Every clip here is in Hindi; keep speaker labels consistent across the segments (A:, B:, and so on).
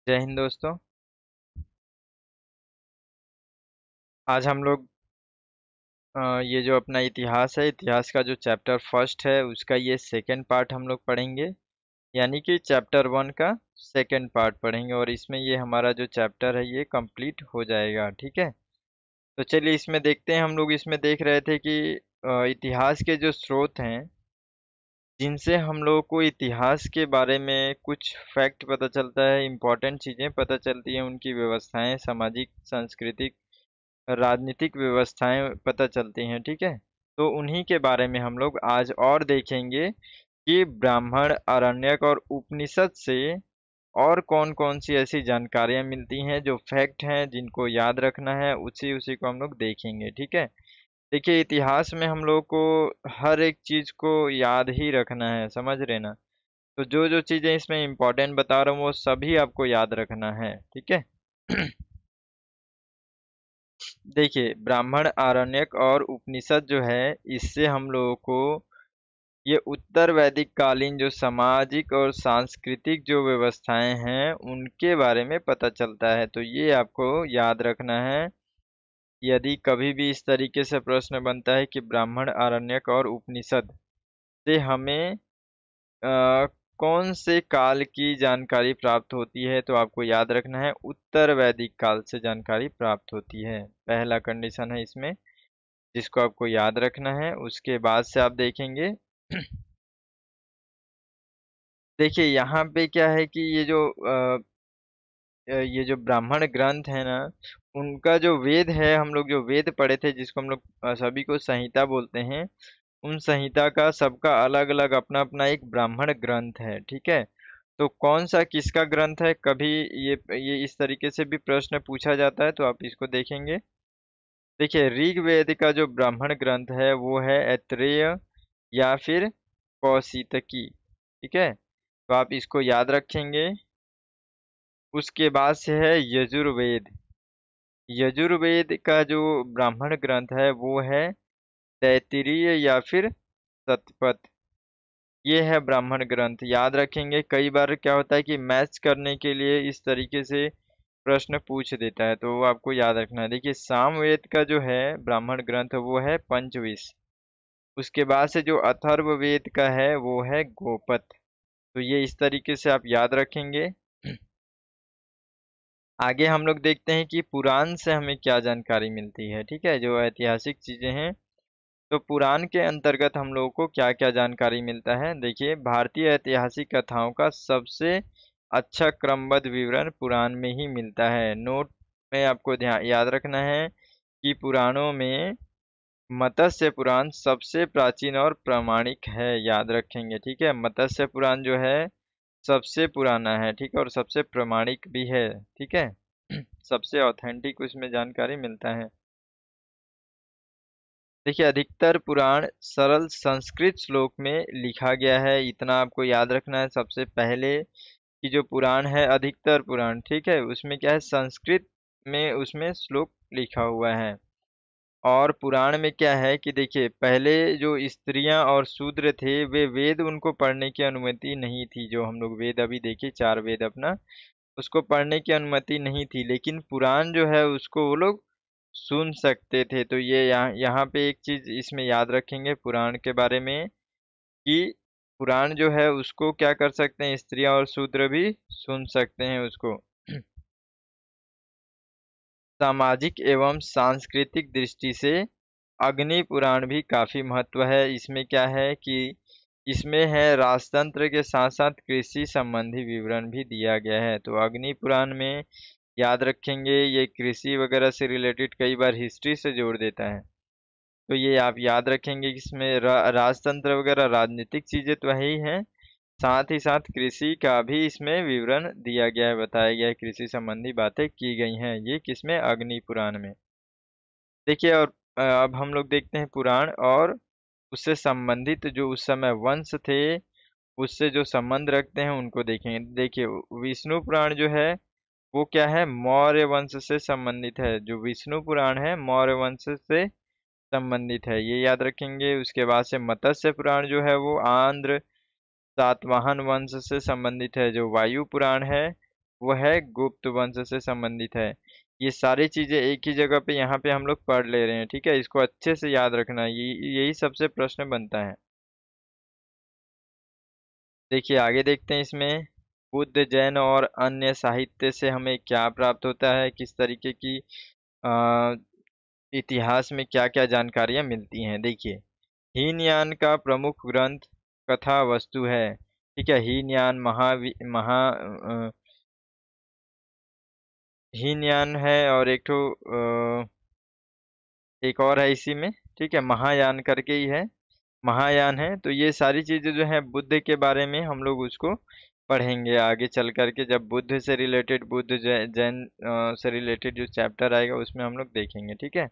A: जय हिंद दोस्तों। आज हम लोग ये जो अपना इतिहास है, इतिहास का जो चैप्टर फर्स्ट है उसका ये सेकंड पार्ट हम लोग पढ़ेंगे। यानी कि चैप्टर वन का सेकंड पार्ट पढ़ेंगे और इसमें ये हमारा जो चैप्टर है ये कंप्लीट हो जाएगा। ठीक है, तो चलिए इसमें देखते हैं। हम लोग इसमें देख रहे थे कि इतिहास के जो स्रोत हैं जिनसे हम लोगों को इतिहास के बारे में कुछ फैक्ट पता चलता है, इम्पोर्टेंट चीज़ें पता चलती हैं, उनकी व्यवस्थाएं, सामाजिक, सांस्कृतिक, राजनीतिक व्यवस्थाएं पता चलती हैं। ठीक है, तो उन्हीं के बारे में हम लोग आज और देखेंगे कि ब्राह्मण, आरण्यक और उपनिषद से और कौन कौन सी ऐसी जानकारियां मिलती हैं जो फैक्ट हैं जिनको याद रखना है। उसी उसी को हम लोग देखेंगे। ठीक है, देखिए इतिहास में हम लोग को हर एक चीज को याद ही रखना है, समझ रहे ना। तो जो जो चीजें इसमें इम्पोर्टेंट बता रहा हूँ वो सभी आपको याद रखना है। ठीक है। देखिए ब्राह्मण, आरण्यक और उपनिषद जो है इससे हम लोगों को ये उत्तर वैदिक कालीन जो सामाजिक और सांस्कृतिक जो व्यवस्थाएं हैं उनके बारे में पता चलता है। तो ये आपको याद रखना है। यदि कभी भी इस तरीके से प्रश्न बनता है कि ब्राह्मण, आरण्यक और उपनिषद से हमें कौन से काल की जानकारी प्राप्त होती है, तो आपको याद रखना है उत्तर वैदिक काल से जानकारी प्राप्त होती है। पहला कंडीशन है इसमें जिसको आपको याद रखना है। उसके बाद से आप देखेंगे देखिए यहाँ पे क्या है कि ये जो ब्राह्मण ग्रंथ है ना, उनका जो वेद है, हम लोग जो वेद पढ़े थे जिसको हम लोग सभी को संहिता बोलते हैं, उन संहिता का सबका अलग अलग अपना अपना एक ब्राह्मण ग्रंथ है। ठीक है, तो कौन सा किसका ग्रंथ है, कभी ये इस तरीके से भी प्रश्न पूछा जाता है, तो आप इसको देखेंगे। देखिए ऋग्वेद का जो ब्राह्मण ग्रंथ है वो है ऐत्रेय या फिर कौशितकी। ठीक है, तो आप इसको याद रखेंगे। उसके बाद से है यजुर्वेद। यजुर्वेद का जो ब्राह्मण ग्रंथ है वो है तैत्तिरीय या फिर शतपथ। ये है ब्राह्मण ग्रंथ, याद रखेंगे। कई बार क्या होता है कि मैच करने के लिए इस तरीके से प्रश्न पूछ देता है, तो वो आपको याद रखना है। देखिए सामवेद का जो है ब्राह्मण ग्रंथ वो है पंचविश। उसके बाद से जो अथर्ववेद का है वो है गोपथ। तो ये इस तरीके से आप याद रखेंगे। आगे हम लोग देखते हैं कि पुराण से हमें क्या जानकारी मिलती है। ठीक है, जो ऐतिहासिक चीजें हैं, तो पुराण के अंतर्गत हम लोगों को क्या क्या जानकारी मिलता है। देखिए भारतीय ऐतिहासिक कथाओं का सबसे अच्छा क्रमबद्ध विवरण पुराण में ही मिलता है। नोट में आपको ध्यान याद रखना है कि पुराणों में मत्स्य पुराण सबसे प्राचीन और प्रामाणिक है, याद रखेंगे। ठीक है, मत्स्य पुराण जो है सबसे पुराना है। ठीक है, और सबसे प्रामाणिक भी है। ठीक है, सबसे ऑथेंटिक उसमें जानकारी मिलता है। देखिए अधिकतर पुराण सरल संस्कृत श्लोक में लिखा गया है, इतना आपको याद रखना है। सबसे पहले की जो पुराण है अधिकतर पुराण, ठीक है, उसमें क्या है, संस्कृत में उसमें श्लोक लिखा हुआ है। और पुराण में क्या है कि देखिए पहले जो स्त्रियां और शूद्र थे वे वेद, उनको पढ़ने की अनुमति नहीं थी। जो हम लोग वेद अभी देखिए चार वेद अपना, उसको पढ़ने की अनुमति नहीं थी, लेकिन पुराण जो है उसको वो लोग सुन सकते थे। तो ये यहाँ यहाँ पे एक चीज इसमें याद रखेंगे पुराण के बारे में कि पुराण जो है उसको क्या कर सकते हैं, स्त्रियां और शूद्र भी सुन सकते हैं उसको। सामाजिक एवं सांस्कृतिक दृष्टि से अग्नि पुराण भी काफी महत्व है। इसमें क्या है कि इसमें है राजतंत्र के साथ साथ कृषि संबंधी विवरण भी दिया गया है। तो अग्नि पुराण में याद रखेंगे ये कृषि वगैरह से रिलेटेड कई बार हिस्ट्री से जोड़ देता है। तो ये आप याद रखेंगे कि इसमें राजतंत्र वगैरह राजनीतिक चीजें तो है ही हैं, साथ ही साथ कृषि का भी इसमें विवरण दिया गया है, बताया गया है, कृषि संबंधी बातें की गई हैं। ये किसमें, अग्नि पुराण में। देखिए और अब हम लोग देखते हैं पुराण और उससे संबंधित जो उस समय वंश थे, उससे जो संबंध रखते हैं उनको देखेंगे। देखिए विष्णु पुराण जो है वो क्या है, मौर्य वंश से संबंधित है। जो विष्णु पुराण है मौर्य वंश से संबंधित है, ये याद रखेंगे। उसके बाद से मत्स्य पुराण जो है वो आंध्र सातवाहन वंश से संबंधित है। जो वायु पुराण है वो है गुप्त वंश से संबंधित है। ये सारी चीजें एक ही जगह पे यहाँ पे हम लोग पढ़ ले रहे हैं, ठीक है, इसको अच्छे से याद रखना, यही सबसे प्रश्न बनता है। देखिए आगे देखते हैं इसमें, बुद्ध जैन और अन्य साहित्य से हमें क्या प्राप्त होता है, किस तरीके की अ, इतिहास में क्या क्या जानकारियां मिलती हैं। देखिए, हीनयान का प्रमुख ग्रंथ कथा वस्तु है, ठीक है। हीनयान है, और एक और है इसी में, ठीक है, महायान करके ही है, महायान है। तो ये सारी चीजें जो है बुद्ध के बारे में हम लोग उसको पढ़ेंगे आगे चल करके, जब बुद्ध से रिलेटेड, जैन से रिलेटेड जो चैप्टर आएगा उसमें हम लोग देखेंगे, ठीक है।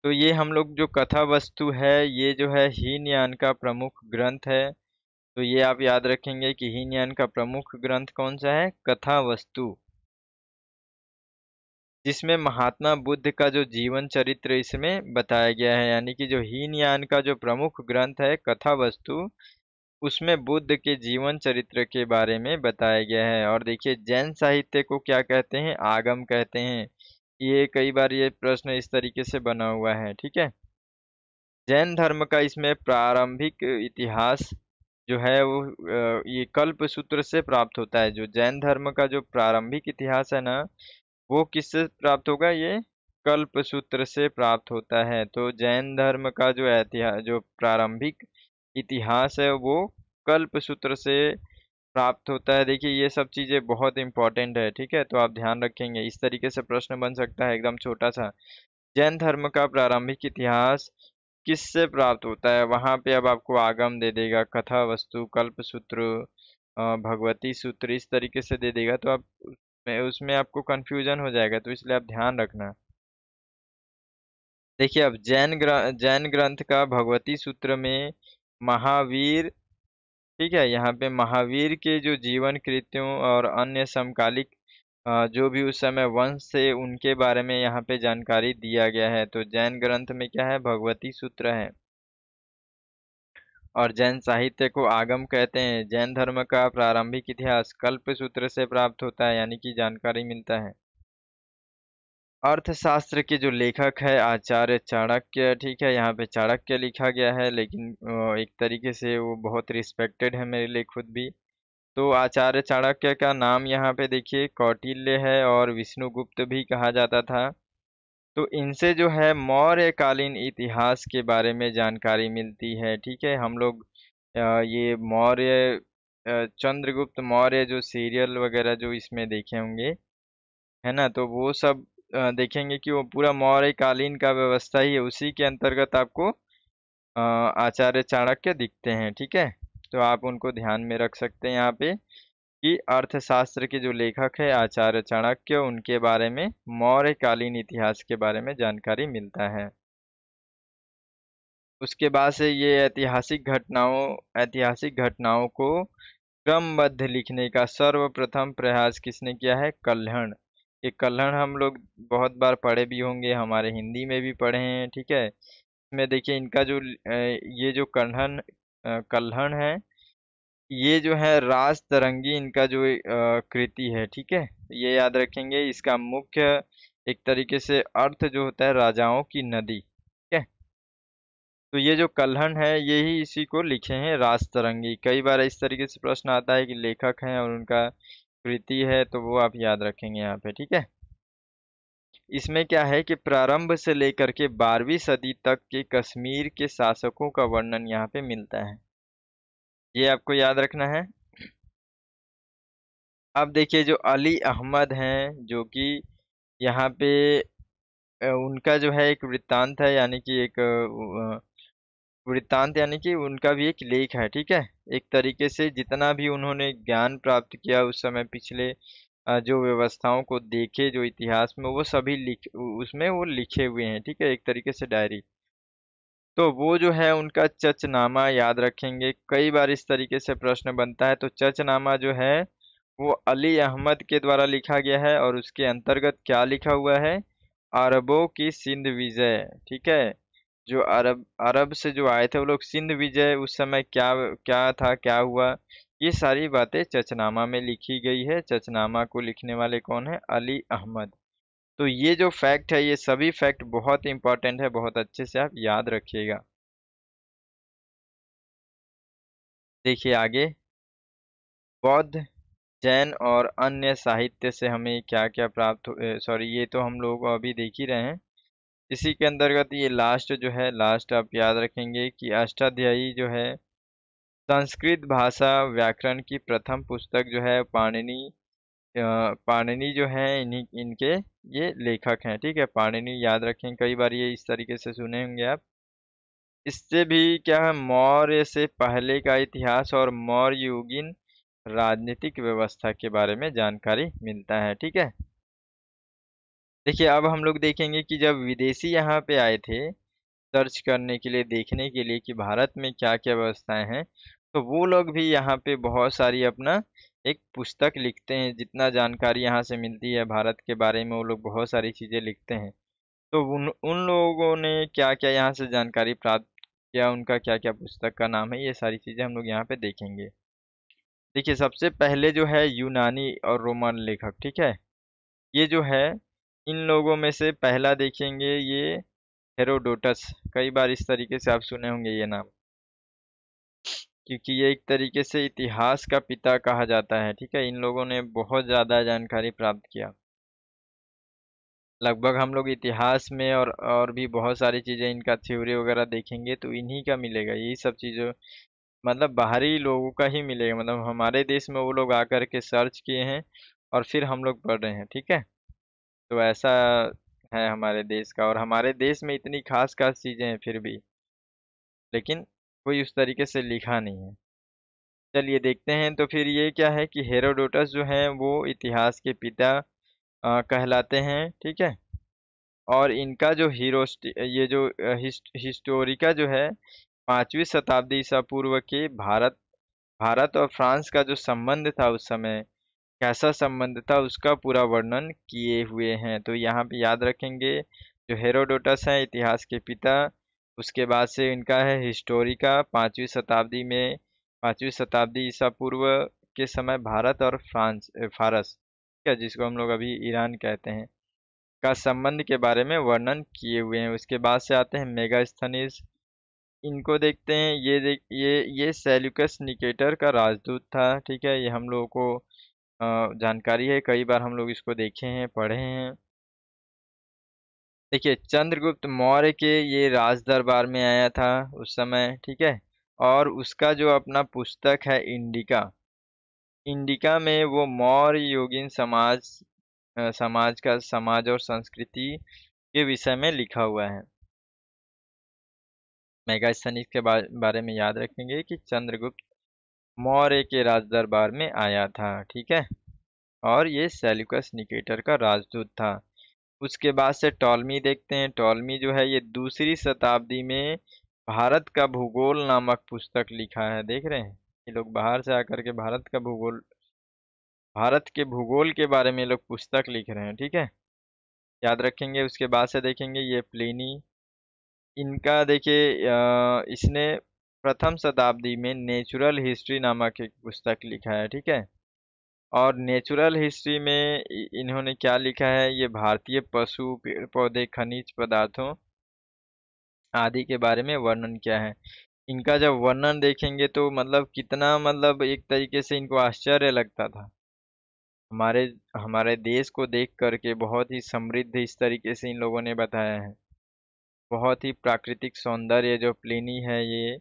A: तो ये हम लोग जो कथा वस्तु है, ये जो है हीनयान का प्रमुख ग्रंथ है। तो ये आप याद रखेंगे कि हीनयान का प्रमुख ग्रंथ कौन सा है, कथा वस्तु, जिसमें महात्मा बुद्ध का जो जीवन चरित्र इसमें बताया गया है। यानी कि जो हीनयान का जो प्रमुख ग्रंथ है कथा वस्तु, उसमें बुद्ध के जीवन चरित्र के बारे में बताया गया है। और देखिए, जैन साहित्य को क्या कहते हैं, आगम कहते हैं। ये कई बार ये प्रश्न इस तरीके से बना हुआ है, ठीक है। जैन धर्म का इसमें प्रारंभिक इतिहास जो है वो ये कल्प सूत्र से प्राप्त होता है। जो जैन धर्म का जो प्रारंभिक इतिहास है ना, वो किससे प्राप्त होगा, ये कल्प सूत्र से प्राप्त होता है। तो जैन धर्म का जो इतिहास, जो प्रारंभिक इतिहास है, वो कल्प सूत्र से प्राप्त होता है। देखिए ये सब चीजें बहुत इंपॉर्टेंट है, ठीक है, तो आप ध्यान रखेंगे। इस तरीके से प्रश्न बन सकता है एकदम छोटा सा, जैन धर्म का प्रारंभिक इतिहास किससे प्राप्त होता है, वहां पे अब आपको आगम दे देगा, कथा वस्तु, कल्प सूत्र, भगवती सूत्र, इस तरीके से दे देगा। तो आप उसमें आपको कंफ्यूजन हो जाएगा, तो इसलिए आप ध्यान रखना। देखिए अब जैन ग्रंथ का भगवती सूत्र में महावीर, ठीक है, यहाँ पे महावीर के जो जीवन कृत्यों और अन्य समकालिक जो भी उस समय वंश से उनके बारे में यहाँ पे जानकारी दिया गया है। तो जैन ग्रंथ में क्या है, भगवती सूत्र है। और जैन साहित्य को आगम कहते हैं। जैन धर्म का प्रारंभिक इतिहास कल्प सूत्र से प्राप्त होता है, यानी कि जानकारी मिलता है। अर्थशास्त्र के जो लेखक है आचार्य चाणक्य, ठीक है, यहाँ पे चाणक्य लिखा गया है, लेकिन एक तरीके से वो बहुत रिस्पेक्टेड है मेरे लिए खुद भी। तो आचार्य चाणक्य का नाम यहाँ पे देखिए कौटिल्य है, और विष्णुगुप्त भी कहा जाता था। तो इनसे जो है मौर्यकालीन इतिहास के बारे में जानकारी मिलती है, ठीक है। हम लोग ये चंद्रगुप्त मौर्य जो सीरियल वगैरह जो इसमें देखे होंगे, है ना, तो वो सब देखेंगे कि वो पूरा मौर्यकालीन का व्यवस्था ही है, उसी के अंतर्गत आपको आचार्य चाणक्य दिखते हैं, ठीक है। तो आप उनको ध्यान में रख सकते हैं यहाँ पे, कि अर्थशास्त्र के जो लेखक है आचार्य चाणक्य, उनके बारे में मौर्यकालीन इतिहास के बारे में जानकारी मिलता है। उसके बाद से ये ऐतिहासिक घटनाओं को क्रमबद्ध लिखने का सर्वप्रथम प्रयास किसने किया है, कल्हण। ये कल्हण हम लोग बहुत बार पढ़े भी होंगे, हमारे हिंदी में भी पढ़े हैं, ठीक है। इसमें देखिए इनका जो ये जो कल्हण है, ये जो है राज तरंगी इनका जो कृति है, ठीक है। ये याद रखेंगे, इसका मुख्य एक तरीके से अर्थ जो होता है राजाओं की नदी, ठीक है। तो ये जो कल्हण है यही इसी को लिखे हैं राज तरंगी। कई बार इस तरीके से प्रश्न आता है कि लेखक हैं और उनका कृति है, तो वो आप याद रखेंगे यहाँ पे, ठीक है। इसमें क्या है कि प्रारंभ से लेकर के 12वीं सदी तक के कश्मीर के शासकों का वर्णन यहाँ पे मिलता है, ये आपको याद रखना है। अब देखिए जो अली अहमद हैं, जो कि यहाँ पे उनका जो है एक वृत्तांत है, यानी कि एक वृत्तांत, यानी कि उनका भी एक लेख है, ठीक है। एक तरीके से जितना भी उन्होंने ज्ञान प्राप्त किया उस समय, पिछले जो व्यवस्थाओं को देखे जो इतिहास में, वो सभी उसमें वो लिखे हुए हैं, ठीक है, एक तरीके से डायरी। तो वो जो है उनका चचनामा याद रखेंगे, कई बार इस तरीके से प्रश्न बनता है। तो चचनामा जो है वो अली अहमद के द्वारा लिखा गया है, और उसके अंतर्गत क्या लिखा हुआ है, अरबों की सिंध विजय, ठीक है। जो अरब अरब से जो आए थे वो लोग, सिंध विजय, उस समय क्या क्या था, क्या हुआ, ये सारी बातें चचनामा में लिखी गई है। चचनामा को लिखने वाले कौन है? अली अहमद। तो ये जो फैक्ट है, ये सभी फैक्ट बहुत इंपॉर्टेंट है, बहुत अच्छे से आप याद रखिएगा। देखिए आगे, बौद्ध, जैन और अन्य साहित्य से हमें क्या क्या प्राप्त हो, सॉरी ये तो हम लोग अभी देख ही रहे हैं। इसी के अंतर्गत ये लास्ट जो है, लास्ट आप याद रखेंगे कि अष्टाध्यायी जो है संस्कृत भाषा व्याकरण की प्रथम पुस्तक जो है पाणिनि, पाणिनि जो है इन्हीं इनके ये लेखक हैं। ठीक है, पाणिनि याद रखें, कई बार ये इस तरीके से सुने होंगे आप। इससे भी क्या है, मौर्य से पहले का इतिहास और मौर्य युगीन राजनीतिक व्यवस्था के बारे में जानकारी मिलता है। ठीक है, देखिए अब हम लोग देखेंगे कि जब विदेशी यहाँ पे आए थे सर्च करने के लिए, देखने के लिए कि भारत में क्या क्या व्यवस्थाएं हैं, तो वो लोग भी यहाँ पे बहुत सारी अपना एक पुस्तक लिखते हैं। जितना जानकारी यहाँ से मिलती है भारत के बारे में, वो लोग बहुत सारी चीजें लिखते हैं। तो उन उन लोगों ने क्या क्या यहाँ से जानकारी प्राप्त किया, उनका क्या क्या पुस्तक का नाम है, ये सारी चीजें हम लोग यहाँ पे देखेंगे। देखिए सबसे पहले जो है यूनानी और रोमन लेखक। ठीक है, ये जो है इन लोगों में से पहला देखेंगे ये हेरोडोटस। कई बार इस तरीके से आप सुने होंगे ये नाम, क्योंकि ये एक तरीके से इतिहास का पिता कहा जाता है। ठीक है, इन लोगों ने बहुत ज़्यादा जानकारी प्राप्त किया। लगभग हम लोग इतिहास में और भी बहुत सारी चीज़ें, इनका थ्योरी वगैरह देखेंगे तो इन्हीं का मिलेगा। यही सब चीज़ों मतलब बाहरी लोगों का ही मिलेगा, मतलब हमारे देश में वो लोग आकर के सर्च किए हैं और फिर हम लोग पढ़ रहे हैं। ठीक है, तो ऐसा है हमारे देश का, और हमारे देश में इतनी खास खास चीज़ें हैं फिर भी, लेकिन कोई उस तरीके से लिखा नहीं है। चलिए देखते हैं, तो फिर ये क्या है कि हेरोडोटस जो हैं वो इतिहास के पिता कहलाते हैं। ठीक है, और इनका जो ये जो हिस्टोरिका जो है 5वीं शताब्दी ईसा पूर्व के भारत भारत और फ्रांस का जो संबंध था उस समय, कैसा संबंध था, उसका पूरा वर्णन किए हुए हैं। तो यहाँ पे याद रखेंगे जो हेरोडोटस है इतिहास के पिता, उसके बाद से इनका है हिस्टोरिका 5वीं शताब्दी ईसा पूर्व के समय भारत और फारस, ठीक है, जिसको हम लोग अभी ईरान कहते हैं, का संबंध के बारे में वर्णन किए हुए हैं। उसके बाद से आते हैं मेगास्थनीज। इनको देखते हैं, ये सेल्यूकस निकेटर का राजदूत था। ठीक है, ये हम लोगों को जानकारी है, कई बार हम लोग इसको देखे हैं, पढ़े हैं। देखिए चंद्रगुप्त मौर्य के ये राज दरबार में आया था उस समय। ठीक है, और उसका जो अपना पुस्तक है इंडिका, इंडिका में वो मौर्य योगिन समाज का समाज और संस्कृति के विषय में लिखा हुआ है। मेगास्थनीज के बारे में याद रखेंगे कि चंद्रगुप्त मौर्य के राज दरबार में आया था। ठीक है, और ये सेल्यूकस निकेटर का राजदूत था। उसके बाद से टॉलमी देखते हैं। टॉलमी जो है ये 2री शताब्दी में भारत का भूगोल नामक पुस्तक लिखा है। देख रहे हैं, ये लोग बाहर से आकर के भारत के भूगोल के बारे में ये लोग पुस्तक लिख रहे हैं। ठीक है, याद रखेंगे। उसके बाद से देखेंगे ये प्लिनी, इनका देखिए इसने प्रथम शताब्दी में नेचुरल हिस्ट्री नामक एक पुस्तक लिखा है। ठीक है, और नेचुरल हिस्ट्री में इन्होंने क्या लिखा है, ये भारतीय पशु पेड़ पौधे खनिज पदार्थों आदि के बारे में वर्णन किया है। इनका जब वर्णन देखेंगे तो मतलब कितना, मतलब एक तरीके से इनको आश्चर्य लगता था। हमारे हमारे देश को देख करके बहुत ही समृद्ध इस तरीके से इन लोगों ने बताया है। बहुत ही प्राकृतिक सौंदर्य जो प्लिनी है, ये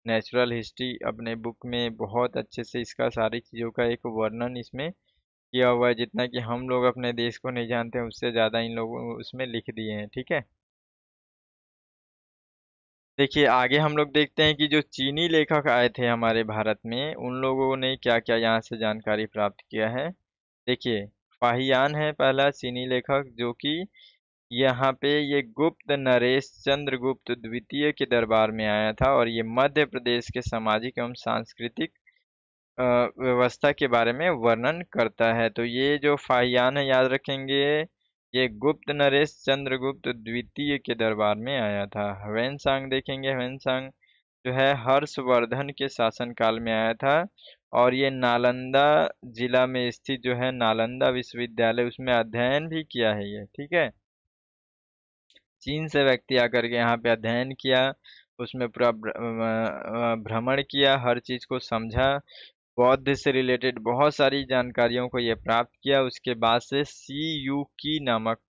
A: नेचुरल हिस्ट्री अपने बुक में बहुत अच्छे से इसका सारी चीज़ों का एक वर्णन इसमें किया हुआ है। जितना कि हम लोग अपने देश को नहीं जानते हैं, उससे ज़्यादा इन लोगों उसमें लिख दिए हैं। ठीक है, देखिए आगे हम लोग देखते हैं कि जो चीनी लेखक आए थे हमारे भारत में, उन लोगों ने क्या क्या यहाँ से जानकारी प्राप्त किया है। देखिए फाहियान है पहला चीनी लेखक, जो कि यहाँ पे ये गुप्त नरेश चंद्रगुप्त द्वितीय के दरबार में आया था, और ये मध्य प्रदेश के सामाजिक एवं सांस्कृतिक अ, व्यवस्था के बारे में वर्णन करता है। तो ये जो फाहियान है, याद रखेंगे, ये गुप्त नरेश चंद्रगुप्त द्वितीय के दरबार में आया था। ह्वेन सांग देखेंगे, ह्वेन सांग जो है हर्षवर्धन के शासनकाल में आया था। और ये नालंदा जिला में स्थित जो है नालंदा विश्वविद्यालय, उसमें अध्ययन भी किया है ये, ठीक है। चीन से व्यक्ति आकर के यहाँ पे अध्ययन किया, उसमें पूरा भ्रमण किया, हर चीज को समझा, बौद्ध से रिलेटेड बहुत सारी जानकारियों को ये प्राप्त किया। उसके बाद से सी यू की नामक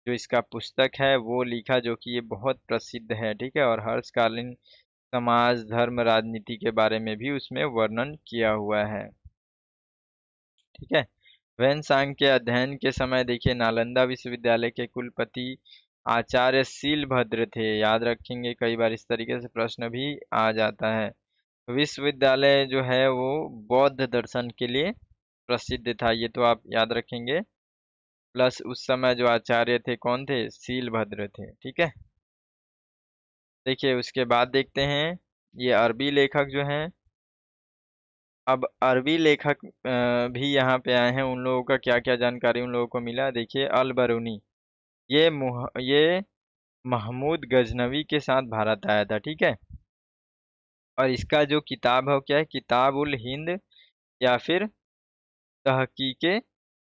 A: जो इसका पुस्तक है वो लिखा, जो कि ये बहुत प्रसिद्ध है, ठीक है। और हर्षकालीन समाज, धर्म, राजनीति के बारे में भी उसमें वर्णन किया हुआ है, ठीक है। वेनसांग के अध्ययन के समय देखिए नालंदा विश्वविद्यालय के कुलपति आचार्य शीलभद्र थे, याद रखेंगे, कई बार इस तरीके से प्रश्न भी आ जाता है। विश्वविद्यालय जो है वो बौद्ध दर्शन के लिए प्रसिद्ध था, ये तो आप याद रखेंगे। प्लस उस समय जो आचार्य थे कौन थे, शीलभद्र थे, ठीक है। देखिए उसके बाद देखते हैं ये अरबी लेखक जो हैं। अब अरबी लेखक भी यहाँ पे आए हैं, उन लोगों का क्या क्या जानकारी उन लोगों को मिला, देखिए अल बरूनी, ये महमूद गजनवी के साथ भारत आया था, ठीक है। और इसका जो किताब है वो क्या है, किताब उल हिंद या फिर तहकीके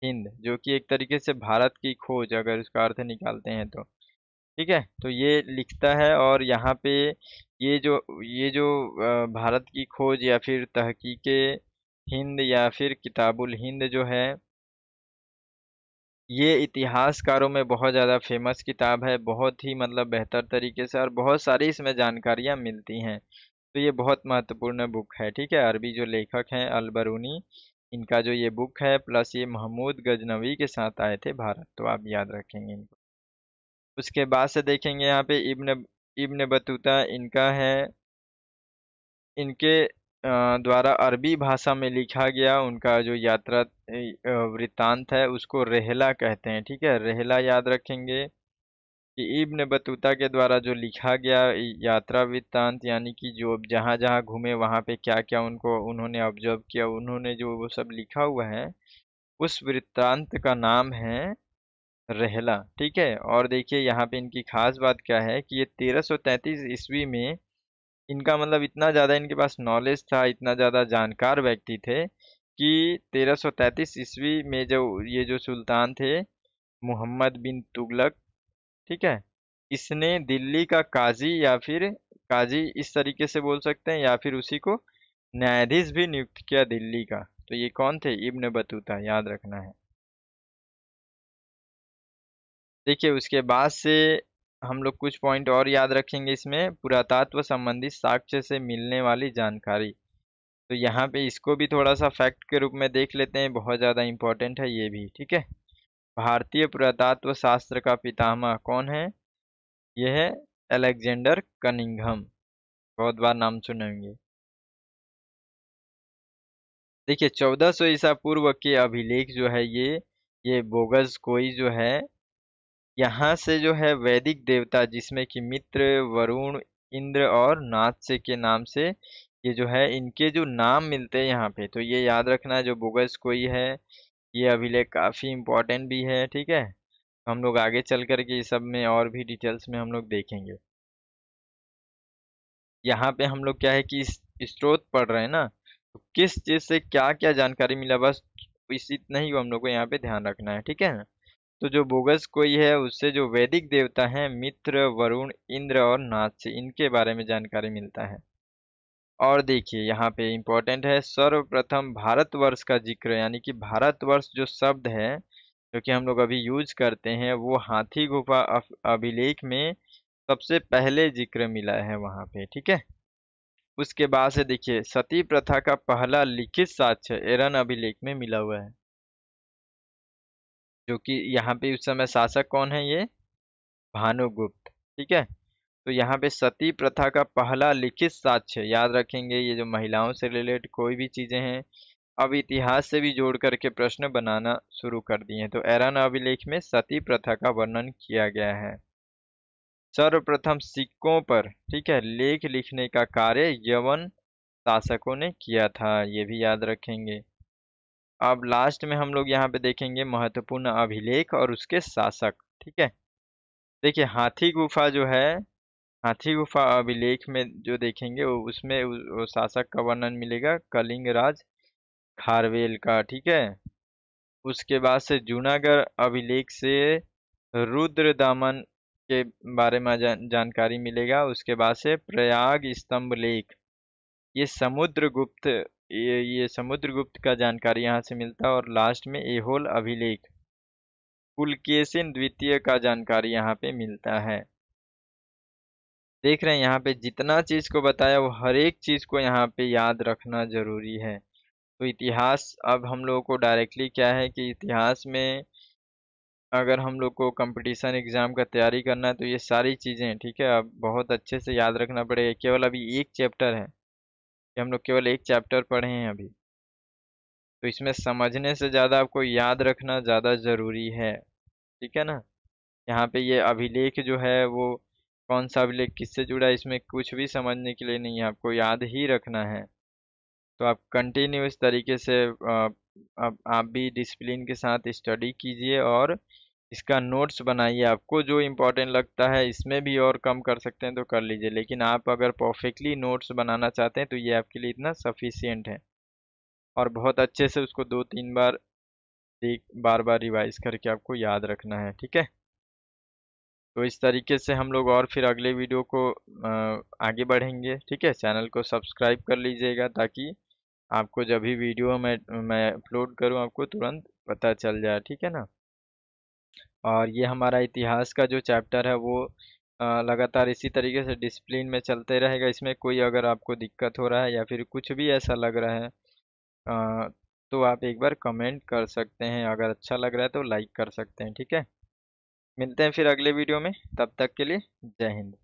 A: हिंद, जो कि एक तरीके से भारत की खोज, अगर उसका अर्थ निकालते हैं तो, ठीक है। तो ये लिखता है, और यहाँ पे ये जो भारत की खोज या फिर तहकीके हिंद या फिर किताबुल हिंद जो है, ये इतिहासकारों में बहुत ज़्यादा फेमस किताब है, बहुत ही मतलब बेहतर तरीके से, और बहुत सारी इसमें जानकारियाँ मिलती हैं। तो ये बहुत महत्वपूर्ण बुक है, ठीक है। अरबी जो लेखक हैं अल बरूनी, इनका जो ये बुक है, प्लस ये महमूद गजनवी के साथ आए थे भारत, तो आप याद रखेंगे इनको। उसके बाद से देखेंगे यहाँ पे इब्न इब्न बतूता, इनका है, इनके द्वारा अरबी भाषा में लिखा गया उनका जो यात्रा वृत्तांत है उसको रेहला कहते हैं, ठीक है। रेहला याद रखेंगे कि इब्न बतूता के द्वारा जो लिखा गया यात्रा वृत्तांत, यानी कि जो जहाँ जहाँ घूमे वहाँ पे क्या क्या उनको उन्होंने ऑब्जर्व किया, उन्होंने जो वो सब लिखा हुआ है, उस वृत्तांत का नाम है रेहला, ठीक है। और देखिए यहाँ पे इनकी खास बात क्या है कि ये 1333 ईस्वी में, इनका मतलब इतना ज़्यादा इनके पास नॉलेज था, इतना ज़्यादा जानकार व्यक्ति थे कि 1333 ईस्वी में जो ये जो सुल्तान थे मोहम्मद बिन तुगलक, ठीक है, इसने दिल्ली का काजी या फिर काजी इस तरीके से बोल सकते हैं, या फिर उसी को न्यायाधीश भी नियुक्त किया दिल्ली का। तो ये कौन थे, इब्न बतूता, याद रखना है। देखिए उसके बाद से हम लोग कुछ पॉइंट और याद रखेंगे इसमें, पुरातत्व संबंधी साक्ष्य से मिलने वाली जानकारी। तो यहाँ पे इसको भी थोड़ा सा फैक्ट के रूप में देख लेते हैं, बहुत ज़्यादा इंपॉर्टेंट है ये भी, ठीक है। भारतीय पुरातत्व शास्त्र का पितामह कौन है, यह है अलेक्जेंडर कनिंघम, बहुत बार नाम सुने होंगे। देखिए 1400 ईसा पूर्व के अभिलेख जो है ये बोगस कोई जो है, यहाँ से जो है वैदिक देवता जिसमें कि मित्र, वरुण, इंद्र और नाथसे के नाम से ये जो है इनके जो नाम मिलते हैं यहाँ पे, तो ये याद रखना है जो बोगस कोई है, ये अभिलेख काफी इम्पोर्टेंट भी है, ठीक है। हम लोग आगे चल करके इस सब में और भी डिटेल्स में हम लोग देखेंगे। यहाँ पे हम लोग क्या है कि स्रोत पढ़ रहे हैं ना, तो किस चीज से क्या क्या जानकारी मिला, बस इस इतना ही हम लोग को यहाँ पे ध्यान रखना है, ठीक है ना। तो जो बोगस कोई है उससे जो वैदिक देवता हैं मित्र, वरुण, इंद्र और नाथ से, इनके बारे में जानकारी मिलता है। और देखिए यहाँ पे इम्पोर्टेंट है, सर्वप्रथम भारतवर्ष का जिक्र, यानी कि भारतवर्ष जो शब्द है जो कि हम लोग अभी यूज करते हैं, वो हाथी गुफा अभिलेख में सबसे पहले जिक्र मिला है वहां पे, ठीक है। उसके बाद से देखिए सती प्रथा का पहला लिखित साक्ष्य एरन अभिलेख में मिला हुआ है, जो कि यहाँ पे उस समय शासक कौन है, ये भानुगुप्त, ठीक है। तो यहाँ पे सती प्रथा का पहला लिखित साक्ष्य याद रखेंगे, ये जो महिलाओं से रिलेटेड कोई भी चीजें हैं, अब इतिहास से भी जोड़ करके प्रश्न बनाना शुरू कर दिए हैं। तो एरन अभिलेख में सती प्रथा का वर्णन किया गया है। सर्वप्रथम सिक्कों पर, ठीक है, लेख लिखने का कार्य यवन शासकों ने किया था, ये भी याद रखेंगे। अब लास्ट में हम लोग यहाँ पे देखेंगे महत्वपूर्ण अभिलेख और उसके शासक, ठीक है। देखिए हाथी गुफा जो है हाथी गुफा अभिलेख में जो देखेंगे उसमें वो शासक का वर्णन मिलेगा, कलिंग राज खारवेल का, ठीक है। उसके बाद से जूनागढ़ अभिलेख से रुद्रदामन के बारे में जानकारी मिलेगा। उसके बाद से प्रयाग स्तंभ लेख, ये समुद्रगुप्त, ये समुद्रगुप्त का जानकारी यहाँ से मिलता है। और लास्ट में ऐहोल अभिलेख, पुलकेशिन द्वितीय का जानकारी यहाँ पे मिलता है। देख रहे हैं यहाँ पे जितना चीज को बताया वो हर एक चीज को यहाँ पे याद रखना जरूरी है। तो इतिहास, अब हम लोगों को डायरेक्टली क्या है कि इतिहास में अगर हम लोग को कंपटीशन एग्जाम का तैयारी करना है तो ये सारी चीजें, ठीक है, अब बहुत अच्छे से याद रखना पड़ेगा। केवल अभी एक चैप्टर है, कि हम लोग केवल एक चैप्टर पढ़े हैं अभी, तो इसमें समझने से ज्यादा आपको याद रखना ज्यादा जरूरी है, ठीक है ना। यहाँ पे ये अभिलेख जो है वो कौन सा अभिलेख किससे जुड़ा है, इसमें कुछ भी समझने के लिए नहीं है, आपको याद ही रखना है। तो आप कंटिन्यू इस तरीके से अब आप भी डिसिप्लिन के साथ स्टडी कीजिए और इसका नोट्स बनाइए। आपको जो इम्पोर्टेंट लगता है इसमें भी और कम कर सकते हैं तो कर लीजिए, लेकिन आप अगर परफेक्टली नोट्स बनाना चाहते हैं तो ये आपके लिए इतना सफिशियंट है। और बहुत अच्छे से उसको 2-3 बार बार बार रिवाइज करके आपको याद रखना है, ठीक है। तो इस तरीके से हम लोग और फिर अगले वीडियो को आगे बढ़ेंगे, ठीक है। चैनल को सब्सक्राइब कर लीजिएगा ताकि आपको जब भी वीडियो मैं अपलोड करूं आपको तुरंत पता चल जाए, ठीक है ना। और ये हमारा इतिहास का जो चैप्टर है वो लगातार इसी तरीके से डिसिप्लिन में चलते रहेगा। इसमें कोई अगर आपको दिक्कत हो रहा है या फिर कुछ भी ऐसा लग रहा है तो आप एक बार कमेंट कर सकते हैं, अगर अच्छा लग रहा है तो लाइक कर सकते हैं, ठीक है। मिलते हैं फिर अगले वीडियो में, तब तक के लिए जय हिंद।